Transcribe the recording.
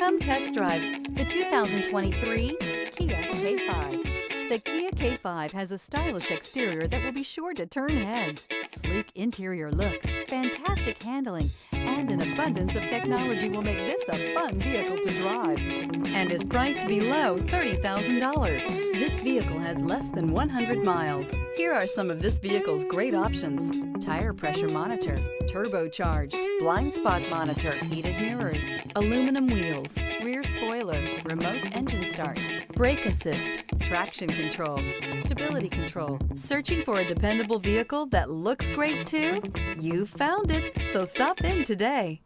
Come test drive the 2023 Kia K5. The Kia K5 has a stylish exterior that will be sure to turn heads. Sleek interior looks, fantastic handling, and an abundance of technology will make this a fun vehicle to drive, and is priced below $30,000. This vehicle has less than 100 miles. Here are some of this vehicle's great options: tire pressure monitor, turbocharged, blind spot monitor, heated mirrors, aluminum wheels, rear spoiler, remote engine start, brake assist, traction control, stability control. Searching for a dependable vehicle that looks great too? You found it, so stop in today.